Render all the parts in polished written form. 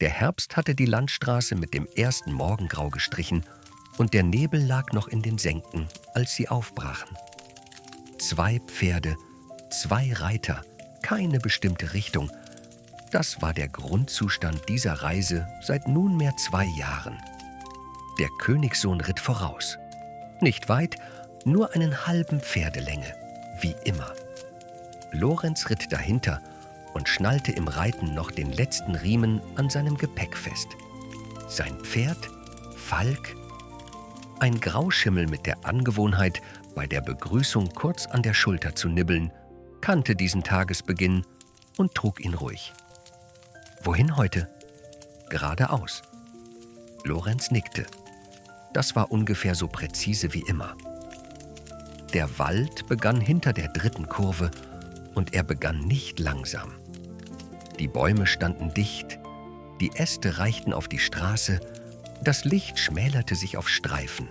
Der Herbst hatte die Landstraße mit dem ersten Morgengrau gestrichen und der Nebel lag noch in den Senken, als sie aufbrachen. 2 Pferde, 2 Reiter, keine bestimmte Richtung. Das war der Grundzustand dieser Reise seit nunmehr 2 Jahren. Der Königssohn ritt voraus. Nicht weit, nur einen halben Pferdelänge, wie immer. Lorenz ritt dahinter und schnallte im Reiten noch den letzten Riemen an seinem Gepäck fest. Sein Pferd, Falk, ein Grauschimmel mit der Angewohnheit, bei der Begrüßung kurz an der Schulter zu nibbeln, kannte diesen Tagesbeginn und trug ihn ruhig. Wohin heute? Geradeaus. Lorenz nickte. Das war ungefähr so präzise wie immer. Der Wald begann hinter der 3. Kurve und er begann nicht langsam. Die Bäume standen dicht, die Äste reichten auf die Straße, das Licht schmälerte sich auf Streifen.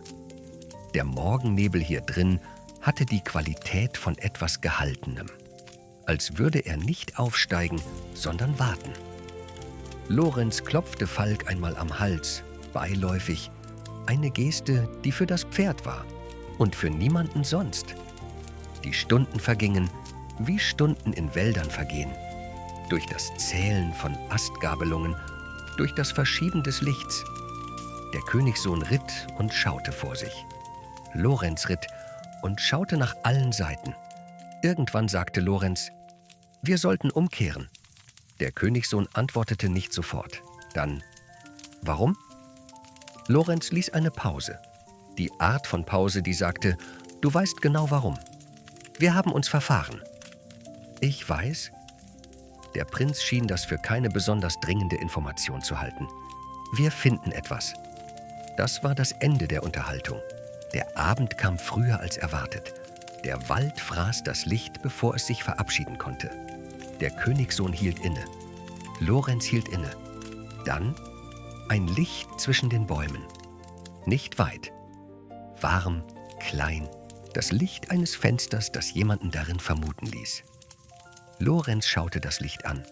Der Morgennebel hier drin hatte die Qualität von etwas Gehaltenem, als würde er nicht aufsteigen, sondern warten. Lorenz klopfte Falk einmal am Hals, beiläufig, eine Geste, die für das Pferd war und für niemanden sonst. Die Stunden vergingen, wie Stunden in Wäldern vergehen, durch das Zählen von Astgabelungen, durch das Verschieben des Lichts. Der Königssohn ritt und schaute vor sich. Lorenz ritt und schaute nach allen Seiten. Irgendwann sagte Lorenz: „Wir sollten umkehren." Der Königssohn antwortete nicht sofort. Dann: „Warum?" Lorenz ließ eine Pause. Die Art von Pause, die sagte: „Du weißt genau warum. Wir haben uns verfahren." „Ich weiß." Der Prinz schien das für keine besonders dringende Information zu halten. „Wir finden etwas." Das war das Ende der Unterhaltung. Der Abend kam früher als erwartet. Der Wald fraß das Licht, bevor es sich verabschieden konnte. Der Königssohn hielt inne. Lorenz hielt inne. Dann ein Licht zwischen den Bäumen. Nicht weit. Warm, klein. Das Licht eines Fensters, das jemanden darin vermuten ließ. Lorenz schaute das Licht an,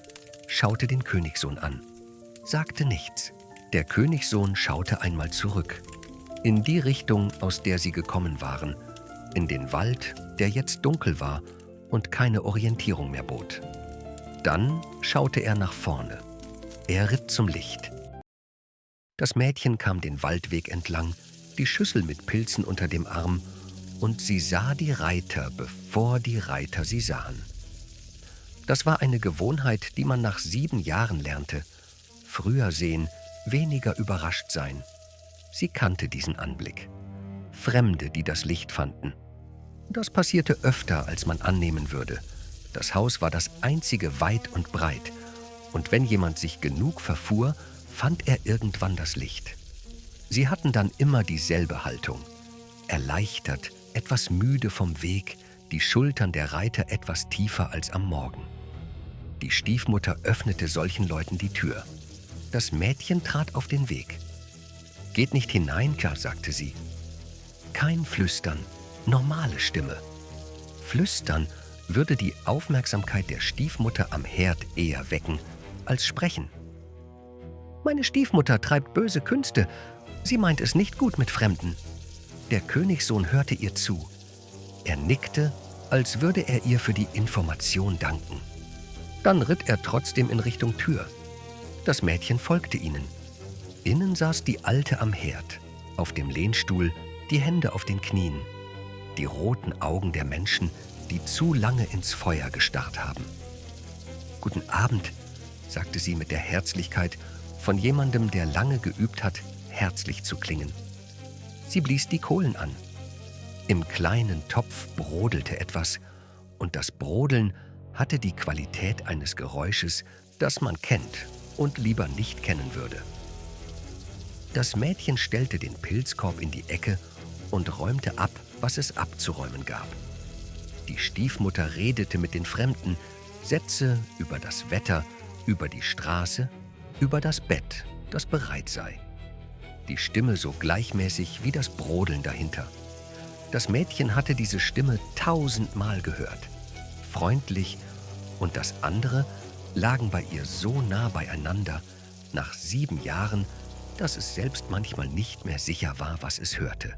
schaute den Königssohn an, sagte nichts. Der Königssohn schaute einmal zurück, in die Richtung, aus der sie gekommen waren, in den Wald, der jetzt dunkel war und keine Orientierung mehr bot. Dann schaute er nach vorne. Er ritt zum Licht. Das Mädchen kam den Waldweg entlang, die Schüssel mit Pilzen unter dem Arm, und sie sah die Reiter, bevor die Reiter sie sahen. Das war eine Gewohnheit, die man nach 7 Jahren lernte. Früher sehen, weniger überrascht sein. Sie kannte diesen Anblick. Fremde, die das Licht fanden. Das passierte öfter, als man annehmen würde. Das Haus war das einzige weit und breit. Und wenn jemand sich genug verfuhr, fand er irgendwann das Licht. Sie hatten dann immer dieselbe Haltung. Erleichtert, etwas müde vom Weg, die Schultern der Reiter etwas tiefer als am Morgen. Die Stiefmutter öffnete solchen Leuten die Tür. Das Mädchen trat auf den Weg. »Geht nicht hinein, klar«, sagte sie. Kein Flüstern, normale Stimme. Flüstern würde die Aufmerksamkeit der Stiefmutter am Herd eher wecken, als sprechen. »Meine Stiefmutter treibt böse Künste. Sie meint es nicht gut mit Fremden.« Der Königssohn hörte ihr zu. Er nickte, als würde er ihr für die Information danken. Dann ritt er trotzdem in Richtung Tür. Das Mädchen folgte ihnen. Innen saß die Alte am Herd, auf dem Lehnstuhl, die Hände auf den Knien. Die roten Augen der Menschen, die zu lange ins Feuer gestarrt haben. »Guten Abend«, sagte sie mit der Herzlichkeit von jemandem, der lange geübt hat, herzlich zu klingen. Sie blies die Kohlen an. Im kleinen Topf brodelte etwas, und das Brodeln hatte die Qualität eines Geräusches, das man kennt und lieber nicht kennen würde. Das Mädchen stellte den Pilzkorb in die Ecke und räumte ab, was es abzuräumen gab. Die Stiefmutter redete mit den Fremden, Sätze über das Wetter, über die Straße, über das Bett, das bereit sei. Die Stimme so gleichmäßig wie das Brodeln dahinter. Das Mädchen hatte diese Stimme 1000-mal gehört. Freundlich, und das andere lagen bei ihr so nah beieinander, nach 7 Jahren, dass es selbst manchmal nicht mehr sicher war, was es hörte.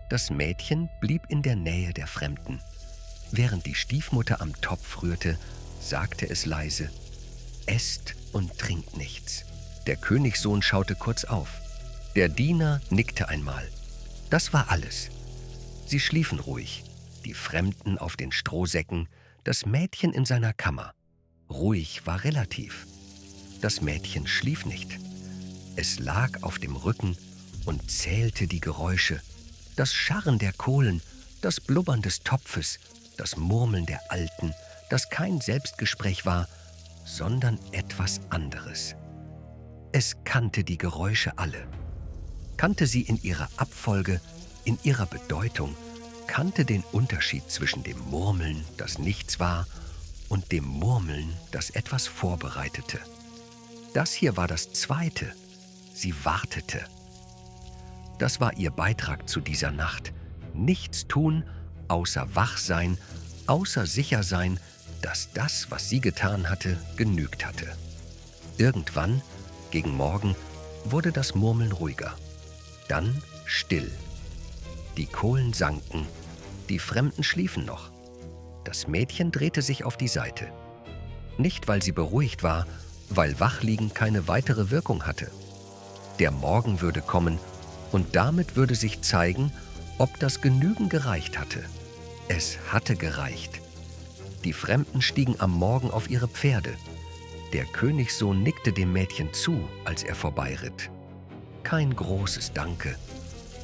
Das Mädchen blieb in der Nähe der Fremden. Während die Stiefmutter am Topf rührte, sagte es leise: »Esst und trinkt nichts.« Der Königssohn schaute kurz auf. Der Diener nickte einmal. Das war alles. Sie schliefen ruhig, die Fremden auf den Strohsäcken, das Mädchen in seiner Kammer. Ruhig war relativ. Das Mädchen schlief nicht. Es lag auf dem Rücken und zählte die Geräusche, das Scharren der Kohlen, das Blubbern des Topfes, das Murmeln der Alten, das kein Selbstgespräch war, sondern etwas anderes. Es kannte die Geräusche alle, kannte sie in ihrer Abfolge, in ihrer Bedeutung, kannte den Unterschied zwischen dem Murmeln, das nichts war, und dem Murmeln, das etwas vorbereitete. Das hier war das Zweite. Sie wartete. Das war ihr Beitrag zu dieser Nacht. Nichts tun, außer wach sein, außer sicher sein, dass das, was sie getan hatte, genügt hatte. Irgendwann, gegen Morgen, wurde das Murmeln ruhiger. Dann still. Die Kohlen sanken, die Fremden schliefen noch. Das Mädchen drehte sich auf die Seite. Nicht, weil sie beruhigt war, weil Wachliegen keine weitere Wirkung hatte. Der Morgen würde kommen und damit würde sich zeigen, ob das Genügen gereicht hatte. Es hatte gereicht. Die Fremden stiegen am Morgen auf ihre Pferde. Der Königssohn nickte dem Mädchen zu, als er vorbeiritt. Kein großes Danke,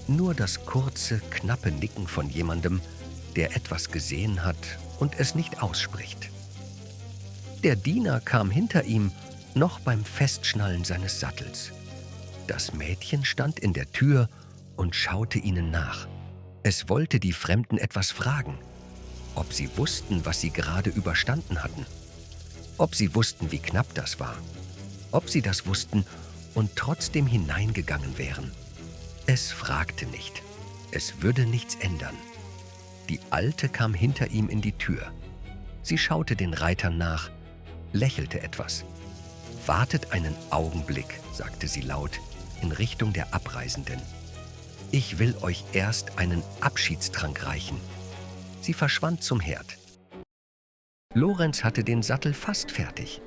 nur das kurze, knappe Nicken von jemandem, der etwas gesehen hat und es nicht ausspricht. Der Diener kam hinter ihm, noch beim Festschnallen seines Sattels. Das Mädchen stand in der Tür und schaute ihnen nach. Es wollte die Fremden etwas fragen, ob sie wussten, was sie gerade überstanden hatten, ob sie wussten, wie knapp das war, ob sie das wussten und trotzdem hineingegangen wären. Es fragte nicht, es würde nichts ändern. Die Alte kam hinter ihm in die Tür. Sie schaute den Reitern nach, lächelte etwas. »Wartet einen Augenblick«, sagte sie laut, in Richtung der Abreisenden. »Ich will euch erst einen Abschiedstrank reichen.« Sie verschwand zum Herd. Lorenz hatte den Sattel fast fertig.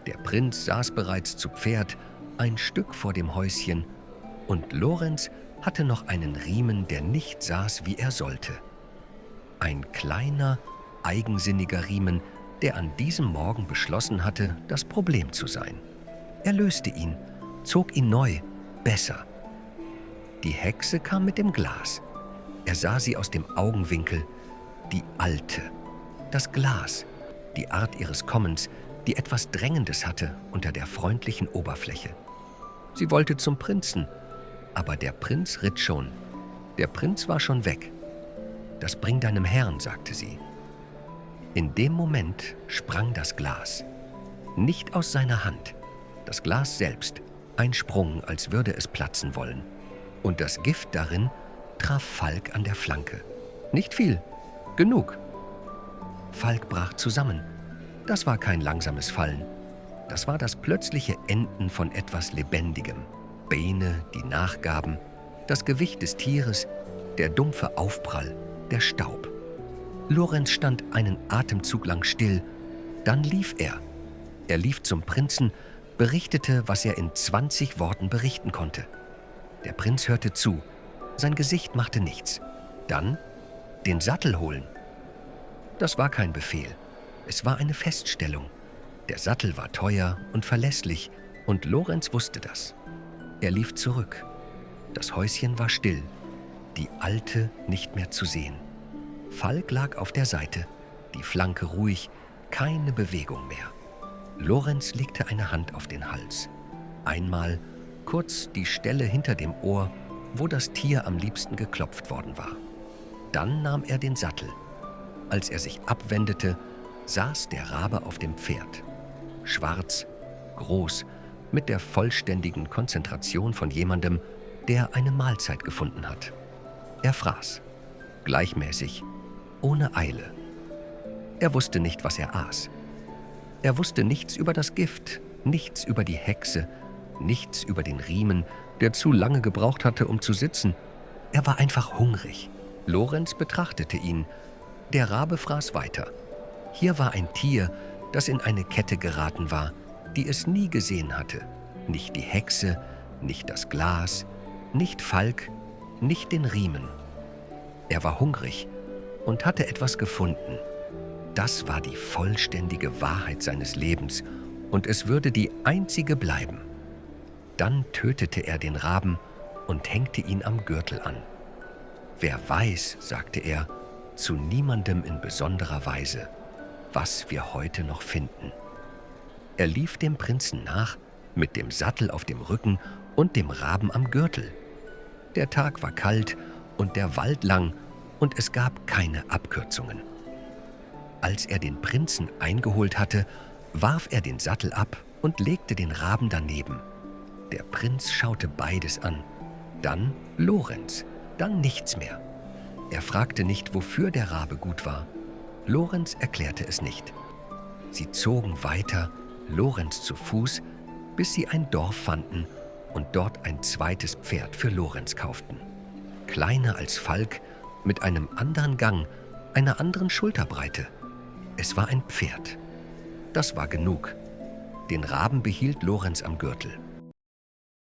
Der Prinz saß bereits zu Pferd, ein Stück vor dem Häuschen, und Lorenz hatte noch einen Riemen, der nicht saß, wie er sollte. Ein kleiner, eigensinniger Riemen, der an diesem Morgen beschlossen hatte, das Problem zu sein. Er löste ihn, zog ihn neu, besser. Die Hexe kam mit dem Glas. Er sah sie aus dem Augenwinkel. Die Alte. Das Glas. Die Art ihres Kommens, die etwas Drängendes hatte unter der freundlichen Oberfläche. Sie wollte zum Prinzen, aber der Prinz ritt schon. Der Prinz war schon weg. »Das bring deinem Herrn«, sagte sie. In dem Moment sprang das Glas. Nicht aus seiner Hand. Das Glas selbst. Ein Sprung, als würde es platzen wollen. Und das Gift darin traf Falk an der Flanke. Nicht viel. Genug. Falk brach zusammen. Das war kein langsames Fallen. Das war das plötzliche Enden von etwas Lebendigem. Beine, die nachgaben, das Gewicht des Tieres, der dumpfe Aufprall, der Staub. Lorenz stand einen Atemzug lang still, dann lief er. Er lief zum Prinzen, berichtete, was er in 20 Worten berichten konnte. Der Prinz hörte zu, sein Gesicht machte nichts. Dann den Sattel holen. Das war kein Befehl, es war eine Feststellung. Der Sattel war teuer und verlässlich und Lorenz wusste das. Er lief zurück. Das Häuschen war still, die Alte nicht mehr zu sehen. Falk lag auf der Seite, die Flanke ruhig, keine Bewegung mehr. Lorenz legte eine Hand auf den Hals. Einmal kurz die Stelle hinter dem Ohr, wo das Tier am liebsten geklopft worden war. Dann nahm er den Sattel. Als er sich abwendete, saß der Rabe auf dem Pferd. Schwarz, groß, mit der vollständigen Konzentration von jemandem, der eine Mahlzeit gefunden hat. Er fraß, gleichmäßig, ohne Eile. Er wusste nicht, was er aß. Er wusste nichts über das Gift, nichts über die Hexe, Nichts über den Riemen, der zu lange gebraucht hatte, um zu sitzen. Er war einfach hungrig. Lorenz betrachtete ihn. Der Rabe fraß weiter. Hier war ein Tier, das in eine Kette geraten war, die es nie gesehen hatte. Nicht die Hexe, nicht das Glas, nicht Falk, nicht den Riemen. Er war hungrig und hatte etwas gefunden. Das war die vollständige Wahrheit seines Lebens und es würde die einzige bleiben. Dann tötete er den Raben und hängte ihn am Gürtel an. Wer weiß, sagte er, zu niemandem in besonderer Weise, was wir heute noch finden. Er lief dem Prinzen nach, mit dem Sattel auf dem Rücken und dem Raben am Gürtel. Der Tag war kalt und der Wald lang und es gab keine Abkürzungen. Als er den Prinzen eingeholt hatte, warf er den Sattel ab und legte den Raben daneben. Der Prinz schaute beides an, dann Lorenz, dann nichts mehr. Er fragte nicht, wofür der Rabe gut war. Lorenz erklärte es nicht. Sie zogen weiter, Lorenz zu Fuß, bis sie ein Dorf fanden und dort ein zweites Pferd für Lorenz kauften. Kleiner als Falk, mit einem anderen Gang, einer anderen Schulterbreite. Es war ein Pferd. Das war genug. Den Raben behielt Lorenz am Gürtel.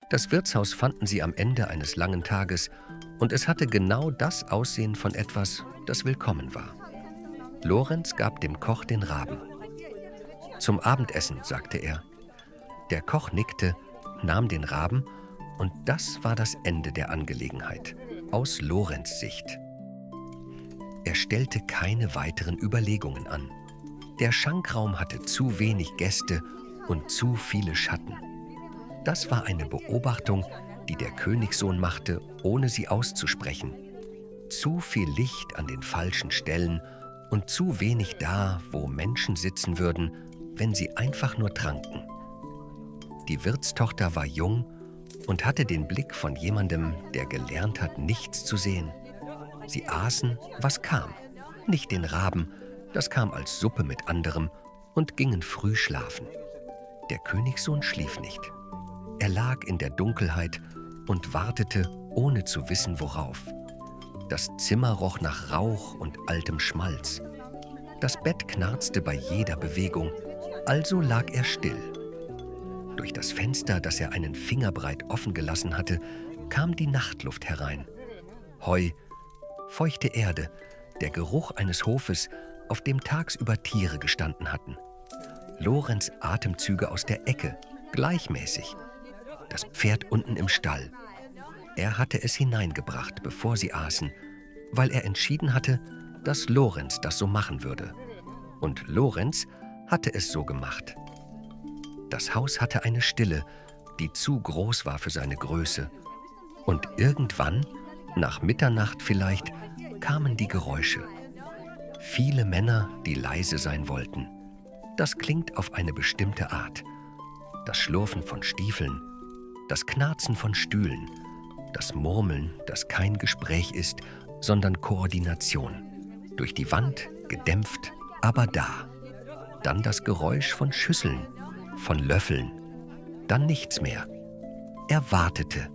Das Wirtshaus fanden sie am Ende eines langen Tages und es hatte genau das Aussehen von etwas, das willkommen war. Lorenz gab dem Koch den Raben. »Zum Abendessen«, sagte er. Der Koch nickte, nahm den Raben und das war das Ende der Angelegenheit, aus Lorenz' Sicht. Er stellte keine weiteren Überlegungen an. Der Schankraum hatte zu wenig Gäste und zu viele Schatten. Das war eine Beobachtung, die der Königssohn machte, ohne sie auszusprechen. Zu viel Licht an den falschen Stellen und zu wenig da, wo Menschen sitzen würden, wenn sie einfach nur tranken. Die Wirtstochter war jung und hatte den Blick von jemandem, der gelernt hat, nichts zu sehen. Sie aßen, was kam, nicht den Raben, das kam als Suppe mit anderem, und gingen früh schlafen. Der Königssohn schlief nicht. Er lag in der Dunkelheit und wartete, ohne zu wissen, worauf. Das Zimmer roch nach Rauch und altem Schmalz. Das Bett knarzte bei jeder Bewegung, also lag er still. Durch das Fenster, das er einen Fingerbreit offen gelassen hatte, kam die Nachtluft herein. Heu, feuchte Erde, der Geruch eines Hofes, auf dem tagsüber Tiere gestanden hatten. Lorenz' Atemzüge aus der Ecke, gleichmäßig. Das Pferd unten im Stall. Er hatte es hineingebracht, bevor sie aßen, weil er entschieden hatte, dass Lorenz das so machen würde. Und Lorenz hatte es so gemacht. Das Haus hatte eine Stille, die zu groß war für seine Größe. Und irgendwann, nach Mitternacht vielleicht, kamen die Geräusche. Viele Männer, die leise sein wollten. Das klingt auf eine bestimmte Art. Das Schlurfen von Stiefeln, das Knarzen von Stühlen, das Murmeln, das kein Gespräch ist, sondern Koordination. Durch die Wand, gedämpft, aber da. Dann das Geräusch von Schüsseln, von Löffeln. Dann nichts mehr. Er wartete.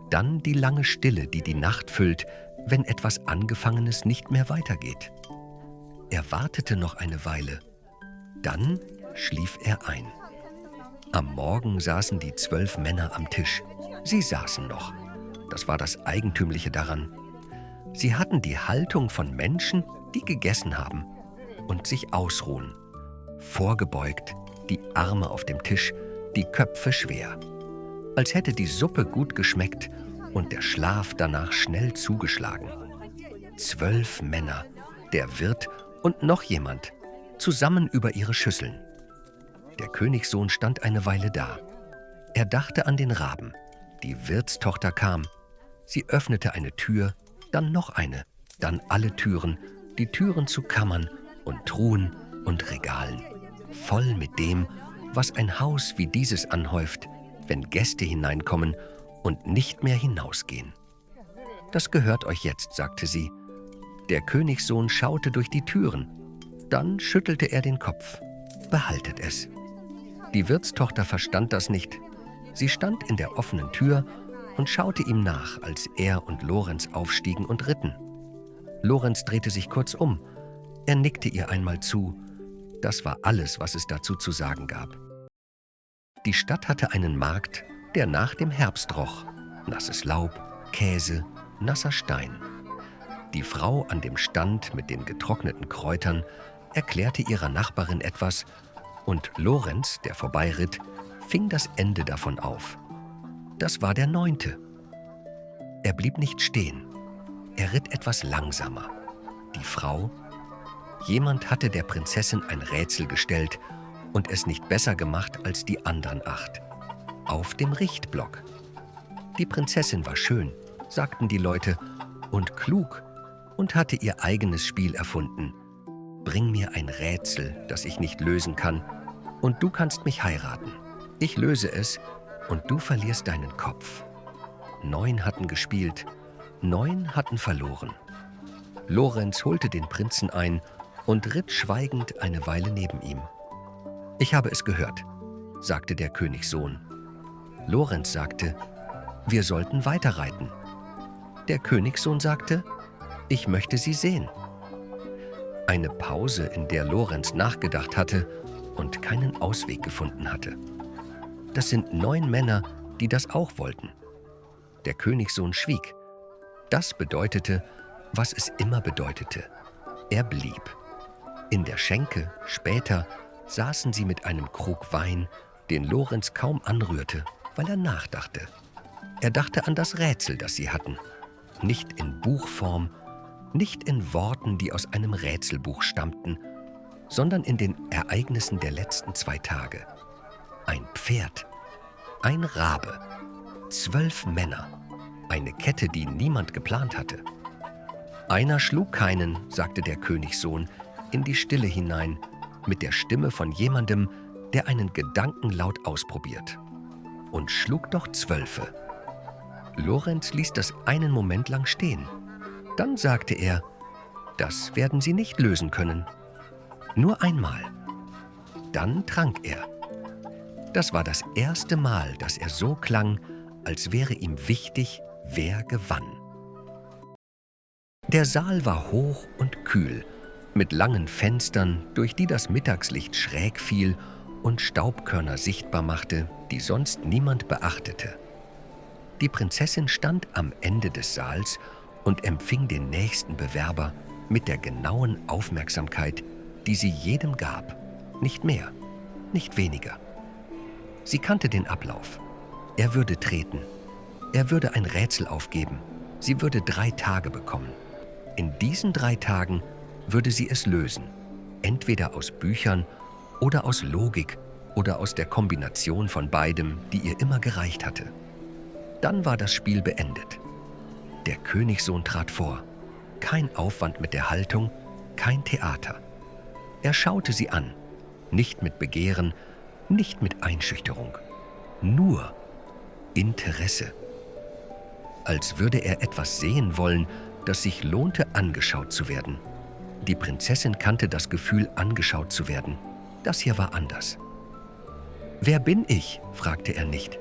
Dann die lange Stille, die die Nacht füllt, wenn etwas Angefangenes nicht mehr weitergeht. Er wartete noch eine Weile. Dann schlief er ein. Am Morgen saßen die 12 Männer am Tisch. Sie saßen noch. Das war das Eigentümliche daran. Sie hatten die Haltung von Menschen, die gegessen haben und sich ausruhen. Vorgebeugt, die Arme auf dem Tisch, die Köpfe schwer. Als hätte die Suppe gut geschmeckt und der Schlaf danach schnell zugeschlagen. 12 Männer, der Wirt und noch jemand, zusammen über ihre Schüsseln. Der Königssohn stand eine Weile da. Er dachte an den Raben. Die Wirtstochter kam. Sie öffnete eine Tür, dann noch eine, dann alle Türen, die Türen zu Kammern und Truhen und Regalen. Voll mit dem, was ein Haus wie dieses anhäuft, wenn Gäste hineinkommen und nicht mehr hinausgehen. »Das gehört euch jetzt«, sagte sie. Der Königssohn schaute durch die Türen. Dann schüttelte er den Kopf. »Behaltet es.« Die Wirtstochter verstand das nicht. Sie stand in der offenen Tür und schaute ihm nach, als er und Lorenz aufstiegen und ritten. Lorenz drehte sich kurz um. Er nickte ihr einmal zu. Das war alles, was es dazu zu sagen gab. Die Stadt hatte einen Markt, der nach dem Herbst roch. Nasses Laub, Käse, nasser Stein. Die Frau an dem Stand mit den getrockneten Kräutern erklärte ihrer Nachbarin etwas und Lorenz, der vorbeiritt, fing das Ende davon auf. Das war der 9. Er blieb nicht stehen. Er ritt etwas langsamer. Die Frau? Jemand hatte der Prinzessin ein Rätsel gestellt und es nicht besser gemacht als die anderen 8. Auf dem Richtblock. Die Prinzessin war schön, sagten die Leute, und klug und hatte ihr eigenes Spiel erfunden. Bring mir ein Rätsel, das ich nicht lösen kann, und du kannst mich heiraten. Ich löse es und du verlierst deinen Kopf. 9 hatten gespielt, 9 hatten verloren. Lorenz holte den Prinzen ein und ritt schweigend eine Weile neben ihm. Ich habe es gehört, sagte der Königssohn. Lorenz sagte, wir sollten weiterreiten. Der Königssohn sagte, ich möchte sie sehen. Eine Pause, in der Lorenz nachgedacht hatte und keinen Ausweg gefunden hatte. Das sind 9 Männer, die das auch wollten. Der Königssohn schwieg. Das bedeutete, was es immer bedeutete. Er blieb. In der Schenke, später, saßen sie mit einem Krug Wein, den Lorenz kaum anrührte, weil er nachdachte. Er dachte an das Rätsel, das sie hatten. Nicht in Buchform, nicht in Worten, die aus einem Rätselbuch stammten, sondern in den Ereignissen der letzten 2 Tage. Ein Pferd, ein Rabe, 12 Männer, eine Kette, die niemand geplant hatte. Einer schlug keinen, sagte der Königssohn, in die Stille hinein, mit der Stimme von jemandem, der einen Gedanken laut ausprobiert. Und schlug doch 12. Lorenz ließ das einen Moment lang stehen. Dann sagte er, das werden Sie nicht lösen können. Nur einmal. Dann trank er. Das war das erste Mal, dass er so klang, als wäre ihm wichtig, wer gewann. Der Saal war hoch und kühl, mit langen Fenstern, durch die das Mittagslicht schräg fiel und Staubkörner sichtbar machte, die sonst niemand beachtete. Die Prinzessin stand am Ende des Saals und empfing den nächsten Bewerber mit der genauen Aufmerksamkeit, die sie jedem gab. Nicht mehr, nicht weniger. Sie kannte den Ablauf. Er würde treten. Er würde ein Rätsel aufgeben. Sie würde 3 Tage bekommen. In diesen 3 Tagen würde sie es lösen. Entweder aus Büchern oder aus Logik oder aus der Kombination von beidem, die ihr immer gereicht hatte. Dann war das Spiel beendet. Der Königssohn trat vor. Kein Aufwand mit der Haltung, kein Theater. Er schaute sie an. Nicht mit Begehren, nicht mit Einschüchterung. Nur Interesse. Als würde er etwas sehen wollen, das sich lohnte, angeschaut zu werden. Die Prinzessin kannte das Gefühl, angeschaut zu werden. Das hier war anders. »Wer bin ich?« fragte er nicht.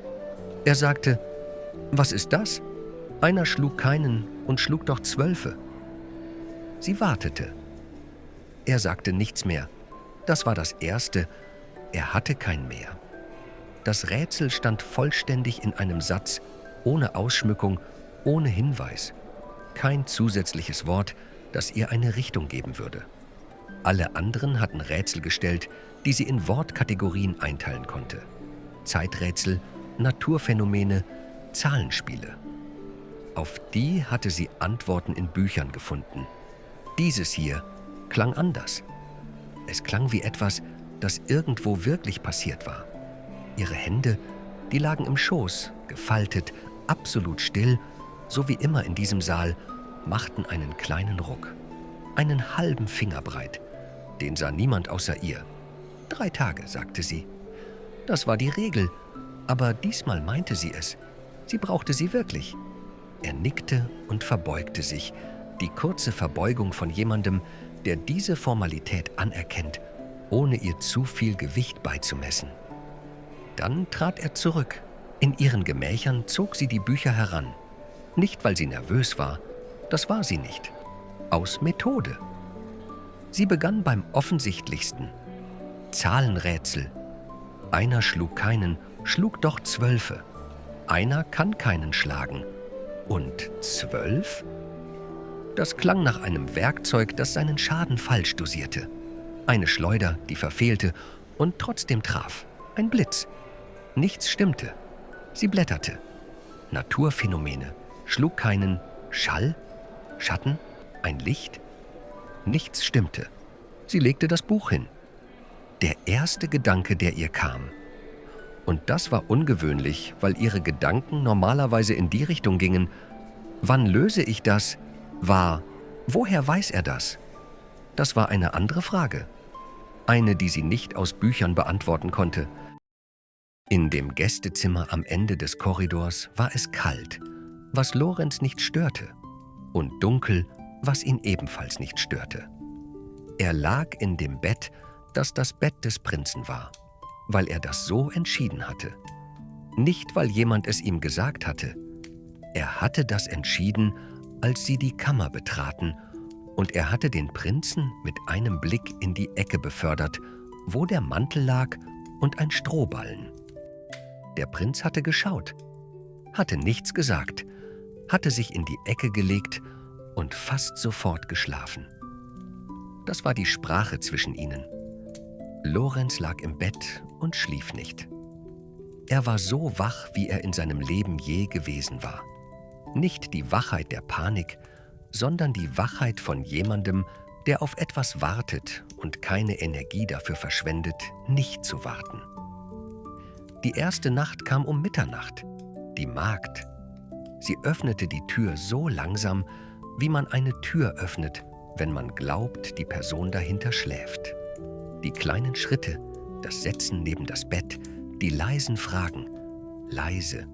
Er sagte, »Was ist das? Einer schlug keinen und schlug doch 12.« Sie wartete. Er sagte nichts mehr. Das war das Erste. Er hatte kein mehr. Das Rätsel stand vollständig in einem Satz, ohne Ausschmückung, ohne Hinweis. Kein zusätzliches Wort, das ihr eine Richtung geben würde. Alle anderen hatten Rätsel gestellt, die sie in Wortkategorien einteilen konnte. Zeiträtsel, Naturphänomene, Zahlenspiele. Auf die hatte sie Antworten in Büchern gefunden. Dieses hier klang anders. Es klang wie etwas, das irgendwo wirklich passiert war. Ihre Hände, die lagen im Schoß, gefaltet, absolut still, so wie immer in diesem Saal, machten einen kleinen Ruck. Einen halben Finger breit. Den sah niemand außer ihr. 3 Tage, sagte sie. Das war die Regel, aber diesmal meinte sie es. Sie brauchte sie wirklich. Er nickte und verbeugte sich. Die kurze Verbeugung von jemandem, der diese Formalität anerkennt, ohne ihr zu viel Gewicht beizumessen. Dann trat er zurück, In ihren Gemächern zog sie die Bücher heran. Nicht, weil sie nervös war, das war sie nicht. Aus Methode. Sie begann beim offensichtlichsten. Zahlenrätsel. Einer schlug keinen, schlug doch 12. Einer kann keinen schlagen. Und 12? Das klang nach einem Werkzeug, das seinen Schaden falsch dosierte. Eine Schleuder, die verfehlte und trotzdem traf. Ein Blitz. Nichts stimmte. Sie blätterte. Naturphänomene. Schlug keinen Schall, Schatten, ein Licht. Nichts stimmte. Sie legte das Buch hin. Der erste Gedanke, der ihr kam. Und das war ungewöhnlich, weil ihre Gedanken normalerweise in die Richtung gingen: Wann löse ich das? War: Woher weiß er das? Das war eine andere Frage. Eine, die sie nicht aus Büchern beantworten konnte. In dem Gästezimmer am Ende des Korridors war es kalt, was Lorenz nicht störte, und dunkel, was ihn ebenfalls nicht störte. Er lag in dem Bett, das das Bett des Prinzen war, weil er das so entschieden hatte. Nicht, weil jemand es ihm gesagt hatte. Er hatte das entschieden, als sie die Kammer betraten, und er hatte den Prinzen mit einem Blick in die Ecke befördert, wo der Mantel lag und ein Strohballen. Der Prinz hatte geschaut, hatte nichts gesagt, hatte sich in die Ecke gelegt und fast sofort geschlafen. Das war die Sprache zwischen ihnen. Lorenz lag im Bett und schlief nicht. Er war so wach, wie er in seinem Leben je gewesen war. Nicht die Wachheit der Panik, sondern die Wachheit von jemandem, der auf etwas wartet und keine Energie dafür verschwendet, nicht zu warten. Die erste Nacht kam um Mitternacht. Die Magd. Sie öffnete die Tür so langsam, wie man eine Tür öffnet, wenn man glaubt, die Person dahinter schläft. Die kleinen Schritte, das Setzen neben das Bett, die leisen Fragen, leise,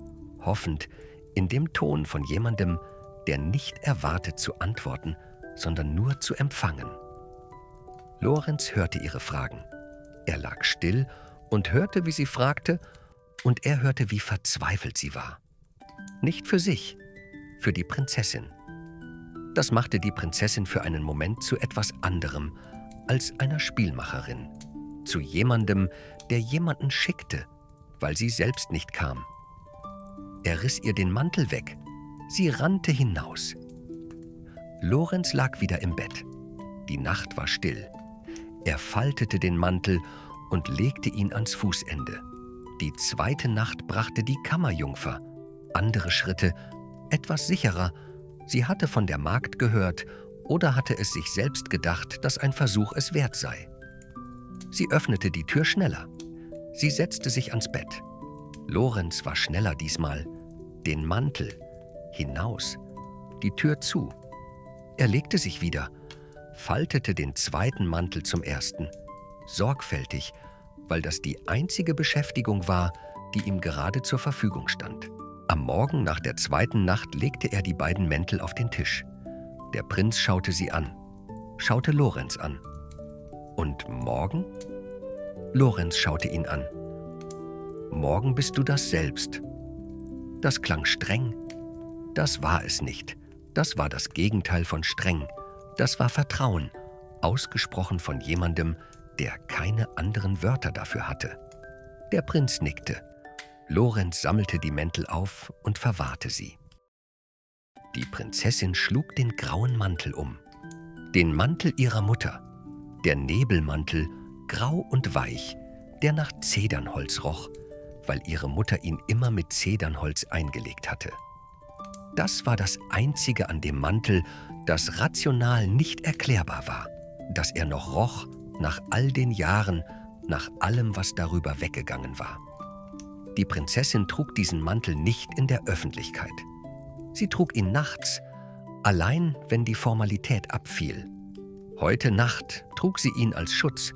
hoffend, in dem Ton von jemandem, der nicht erwartet zu antworten, sondern nur zu empfangen. Lorenz hörte ihre Fragen. Er lag still und hörte, wie sie fragte, und er hörte, wie verzweifelt sie war. Nicht für sich, für die Prinzessin. Das machte die Prinzessin für einen Moment zu etwas anderem als einer Spielmacherin, zu jemandem, der jemanden schickte, weil sie selbst nicht kam. Er riss ihr den Mantel weg. Sie rannte hinaus. Lorenz lag wieder im Bett. Die Nacht war still. Er faltete den Mantel und legte ihn ans Fußende. Die zweite Nacht brachte die Kammerjungfer. Andere Schritte, etwas sicherer. Sie hatte von der Magd gehört oder hatte es sich selbst gedacht, dass ein Versuch es wert sei. Sie öffnete die Tür schneller. Sie setzte sich ans Bett. Lorenz war schneller diesmal. Den Mantel. Hinaus. Die Tür zu. Er legte sich wieder, faltete den zweiten Mantel zum ersten. Sorgfältig, weil das die einzige Beschäftigung war, die ihm gerade zur Verfügung stand. Am Morgen nach der zweiten Nacht legte er die beiden Mäntel auf den Tisch. Der Prinz schaute sie an, schaute Lorenz an. Und morgen? Lorenz schaute ihn an. Morgen bist du das selbst. Das klang streng. Das war es nicht. Das war das Gegenteil von streng. Das war Vertrauen, ausgesprochen von jemandem, der keine anderen Wörter dafür hatte. Der Prinz nickte. Lorenz sammelte die Mäntel auf und verwahrte sie. Die Prinzessin schlug den grauen Mantel um. Den Mantel ihrer Mutter. Der Nebelmantel, grau und weich, der nach Zedernholz roch, weil ihre Mutter ihn immer mit Zedernholz eingelegt hatte. Das war das Einzige an dem Mantel, das rational nicht erklärbar war, dass er noch roch nach all den Jahren, nach allem, was darüber weggegangen war. Die Prinzessin trug diesen Mantel nicht in der Öffentlichkeit. Sie trug ihn nachts, allein wenn die Formalität abfiel. Heute Nacht trug sie ihn als Schutz,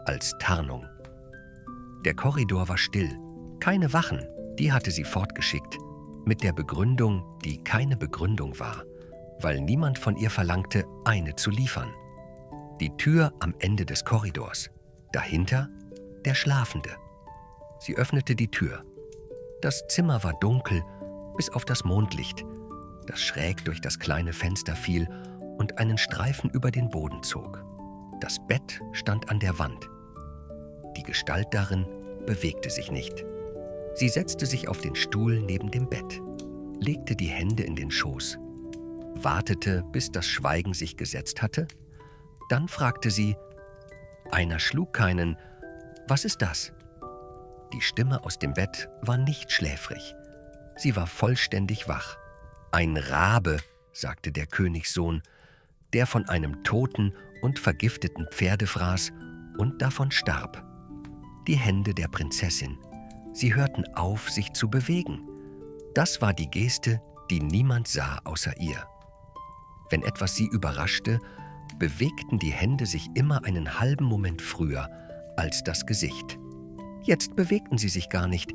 als Tarnung. Der Korridor war still, keine Wachen, die hatte sie fortgeschickt, mit der Begründung, die keine Begründung war, weil niemand von ihr verlangte, eine zu liefern. Die Tür am Ende des Korridors, dahinter der Schlafende. Sie öffnete die Tür. Das Zimmer war dunkel, bis auf das Mondlicht, das schräg durch das kleine Fenster fiel und einen Streifen über den Boden zog. Das Bett stand an der Wand. Die Gestalt darin bewegte sich nicht. Sie setzte sich auf den Stuhl neben dem Bett, legte die Hände in den Schoß, wartete, bis das Schweigen sich gesetzt hatte. Dann fragte sie: »Einer schlug keinen. Was ist das?« Die Stimme aus dem Bett war nicht schläfrig. Sie war vollständig wach. »Ein Rabe«, sagte der Königssohn, »der von einem toten und vergifteten Pferde fraß und davon starb.« Die Hände der Prinzessin. Sie hörten auf, sich zu bewegen. Das war die Geste, die niemand sah außer ihr. Wenn etwas sie überraschte, bewegten die Hände sich immer einen halben Moment früher als das Gesicht. Jetzt bewegten sie sich gar nicht.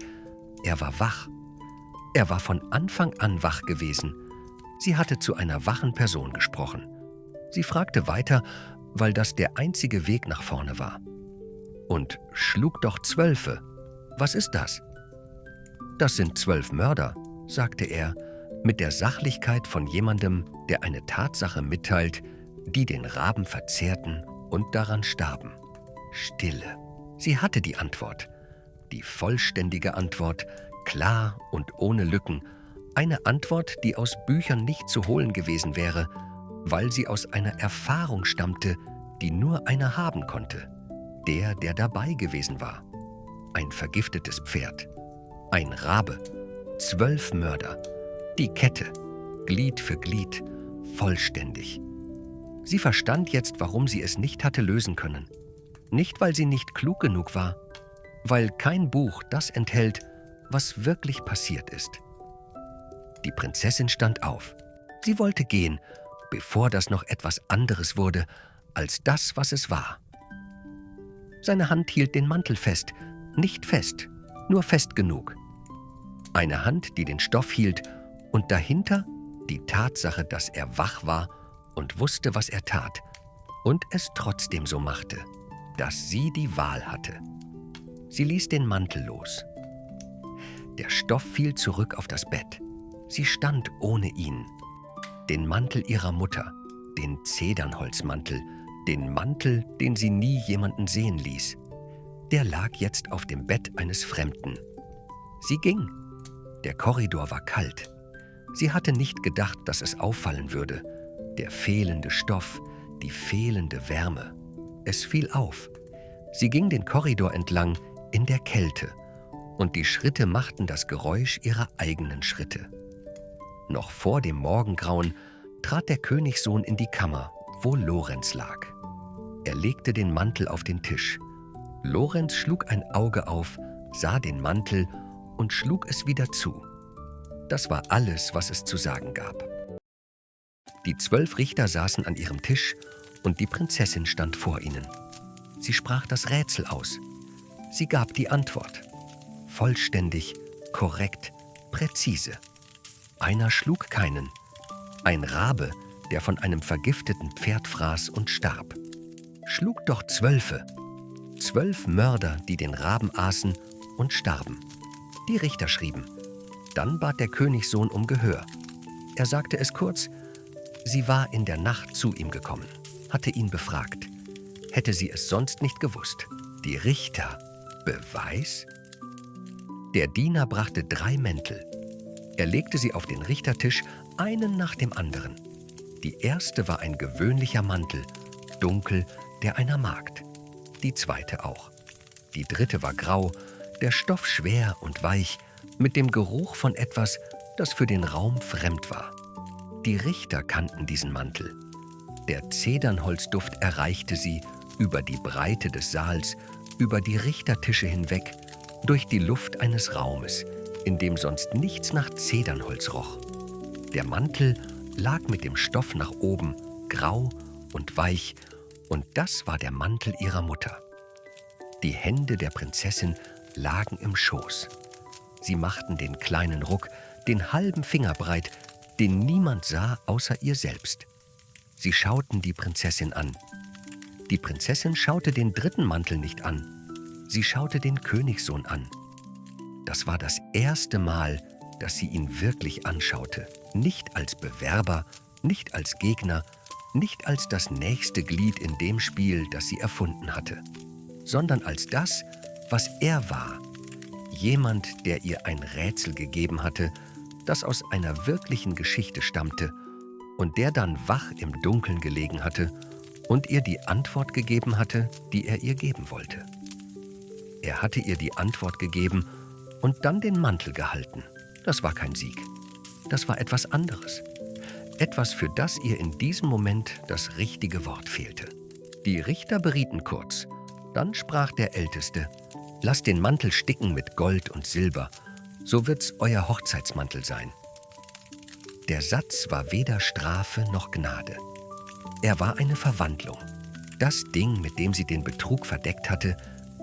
Er war wach. Er war von Anfang an wach gewesen. Sie hatte zu einer wachen Person gesprochen. Sie fragte weiter, weil das der einzige Weg nach vorne war. »Und schlug doch 12. Was ist das?« »Das sind 12 Mörder«, sagte er, mit der Sachlichkeit von jemandem, der eine Tatsache mitteilt, die den Raben verzehrten und daran starben. Stille. Sie hatte die Antwort. Die vollständige Antwort, klar und ohne Lücken. Eine Antwort, die aus Büchern nicht zu holen gewesen wäre, weil sie aus einer Erfahrung stammte, die nur einer haben konnte. Der dabei gewesen war. Ein vergiftetes Pferd. Ein Rabe. 12 Mörder. Die Kette. Glied für Glied. Vollständig. Sie verstand jetzt, warum sie es nicht hatte lösen können. Nicht, weil sie nicht klug genug war, weil kein Buch das enthält, was wirklich passiert ist. Die Prinzessin stand auf. Sie wollte gehen, bevor das noch etwas anderes wurde als das, was es war. Seine Hand hielt den Mantel fest, nicht fest, nur fest genug. Eine Hand, die den Stoff hielt, und dahinter die Tatsache, dass er wach war und wusste, was er tat, und es trotzdem so machte, dass sie die Wahl hatte. Sie ließ den Mantel los. Der Stoff fiel zurück auf das Bett. Sie stand ohne ihn. Den Mantel ihrer Mutter, den Zedernholzmantel, den Mantel, den sie nie jemanden sehen ließ. Der lag jetzt auf dem Bett eines Fremden. Sie ging. Der Korridor war kalt. Sie hatte nicht gedacht, dass es auffallen würde. Der fehlende Stoff, die fehlende Wärme. Es fiel auf. Sie ging den Korridor entlang in der Kälte, und die Schritte machten das Geräusch ihrer eigenen Schritte. Noch vor dem Morgengrauen trat der Königssohn in die Kammer, wo Lorenz lag. Er legte den Mantel auf den Tisch. Lorenz schlug ein Auge auf, sah den Mantel und schlug es wieder zu. Das war alles, was es zu sagen gab. Die 12 Richter saßen an ihrem Tisch und die Prinzessin stand vor ihnen. Sie sprach das Rätsel aus. Sie gab die Antwort. Vollständig, korrekt, präzise. Einer schlug keinen. Ein Rabe, der von einem vergifteten Pferd fraß und starb. Schlug doch 12. 12 Mörder, die den Raben aßen und starben. Die Richter schrieben. Dann bat der Königssohn um Gehör. Er sagte es kurz. Sie war in der Nacht zu ihm gekommen, hatte ihn befragt. Hätte sie es sonst nicht gewusst. Die Richter. Beweis? Der Diener brachte 3 Mäntel. Er legte sie auf den Richtertisch, einen nach dem anderen. Die erste war ein gewöhnlicher Mantel, dunkel, der einer Magd. Die zweite auch. Die dritte war grau, der Stoff schwer und weich, mit dem Geruch von etwas, das für den Raum fremd war. Die Richter kannten diesen Mantel. Der Zedernholzduft erreichte sie über die Breite des Saals, über die Richtertische hinweg, durch die Luft eines Raumes, in dem sonst nichts nach Zedernholz roch. Der Mantel lag mit dem Stoff nach oben, grau und weich, und das war der Mantel ihrer Mutter. Die Hände der Prinzessin lagen im Schoß. Sie machten den kleinen Ruck, den halben Finger breit, den niemand sah außer ihr selbst. Sie schauten die Prinzessin an. Die Prinzessin schaute den dritten Mantel nicht an. Sie schaute den Königssohn an. Das war das erste Mal, dass sie ihn wirklich anschaute. Nicht als Bewerber, nicht als Gegner, nicht als das nächste Glied in dem Spiel, das sie erfunden hatte, sondern als das, was er war. Jemand, der ihr ein Rätsel gegeben hatte, das aus einer wirklichen Geschichte stammte und der dann wach im Dunkeln gelegen hatte und ihr die Antwort gegeben hatte, die er ihr geben wollte. Er hatte ihr die Antwort gegeben und dann den Mantel gehalten. Das war kein Sieg. Das war etwas anderes. Etwas, für das ihr in diesem Moment das richtige Wort fehlte. Die Richter berieten kurz. Dann sprach der Älteste: Lasst den Mantel sticken mit Gold und Silber, so wird's euer Hochzeitsmantel sein. Der Satz war weder Strafe noch Gnade. Er war eine Verwandlung. Das Ding, mit dem sie den Betrug verdeckt hatte,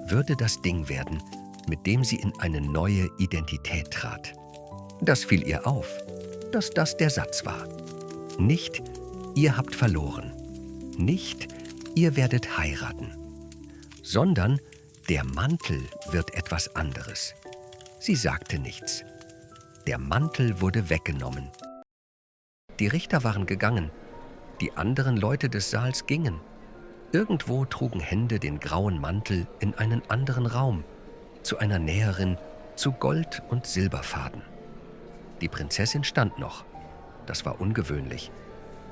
würde das Ding werden, mit dem sie in eine neue Identität trat. Das fiel ihr auf, dass das der Satz war. Nicht, ihr habt verloren. Nicht, ihr werdet heiraten. Sondern, der Mantel wird etwas anderes. Sie sagte nichts. Der Mantel wurde weggenommen. Die Richter waren gegangen. Die anderen Leute des Saals gingen. Irgendwo trugen Hände den grauen Mantel in einen anderen Raum, zu einer Näherin, zu Gold- und Silberfaden. Die Prinzessin stand noch. Das war ungewöhnlich.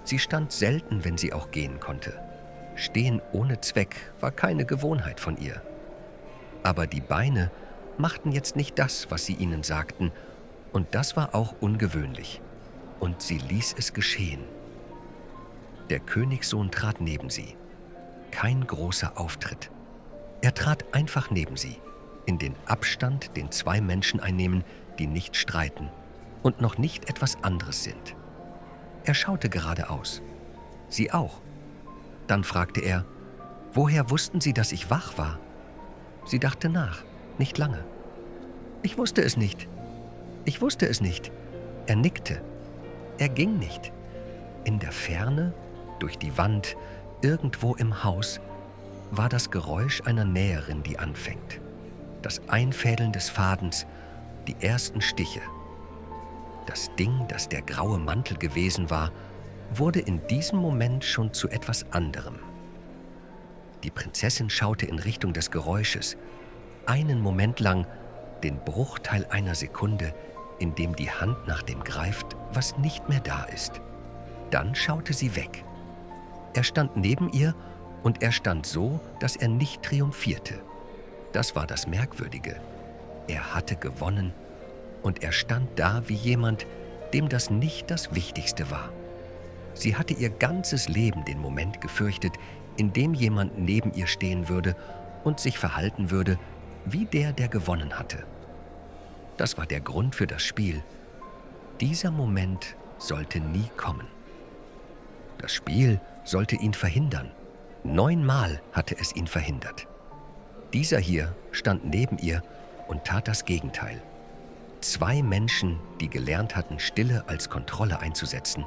Sie stand selten, wenn sie auch gehen konnte. Stehen ohne Zweck war keine Gewohnheit von ihr. Aber die Beine machten jetzt nicht das, was sie ihnen sagten, und das war auch ungewöhnlich. Und sie ließ es geschehen. Der Königssohn trat neben sie. Kein großer Auftritt. Er trat einfach neben sie, in den Abstand, den zwei Menschen einnehmen, die nicht streiten und noch nicht etwas anderes sind. Er schaute geradeaus. Sie auch. Dann fragte er: Woher wussten Sie, dass ich wach war? Sie dachte nach, nicht lange. Ich wusste es nicht. Ich wusste es nicht. Er nickte. Er ging nicht. In der Ferne, durch die Wand, irgendwo im Haus, war das Geräusch einer Näherin, die anfängt. Das Einfädeln des Fadens, die ersten Stiche. Das Ding, das der graue Mantel gewesen war, wurde in diesem Moment schon zu etwas anderem. Die Prinzessin schaute in Richtung des Geräusches, einen Moment lang, den Bruchteil einer Sekunde, in dem die Hand nach dem greift, was nicht mehr da ist. Dann schaute sie weg. Er stand neben ihr und er stand so, dass er nicht triumphierte. Das war das Merkwürdige. Er hatte gewonnen und er stand da wie jemand, dem das nicht das Wichtigste war. Sie hatte ihr ganzes Leben den Moment gefürchtet, in dem jemand neben ihr stehen würde und sich verhalten würde wie der, der gewonnen hatte. Das war der Grund für das Spiel. Dieser Moment sollte nie kommen. Das Spiel sollte ihn verhindern. 9-mal hatte es ihn verhindert. Dieser hier stand neben ihr und tat das Gegenteil. Zwei Menschen, die gelernt hatten, Stille als Kontrolle einzusetzen,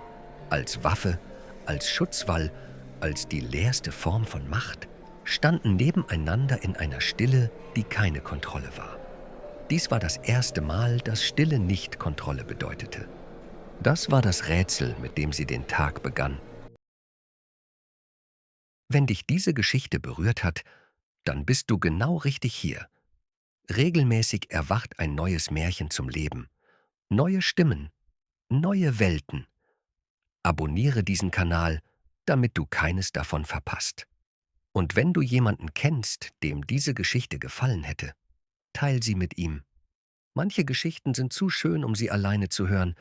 als Waffe, als Schutzwall, als die leerste Form von Macht, standen nebeneinander in einer Stille, die keine Kontrolle war. Dies war das erste Mal, dass Stille nicht Kontrolle bedeutete. Das war das Rätsel, mit dem sie den Tag begann. Wenn dich diese Geschichte berührt hat, dann bist du genau richtig hier. Regelmäßig erwacht ein neues Märchen zum Leben. Neue Stimmen, neue Welten. Abonniere diesen Kanal, damit du keines davon verpasst. Und wenn du jemanden kennst, dem diese Geschichte gefallen hätte, teil sie mit ihm. Manche Geschichten sind zu schön, um sie alleine zu hören,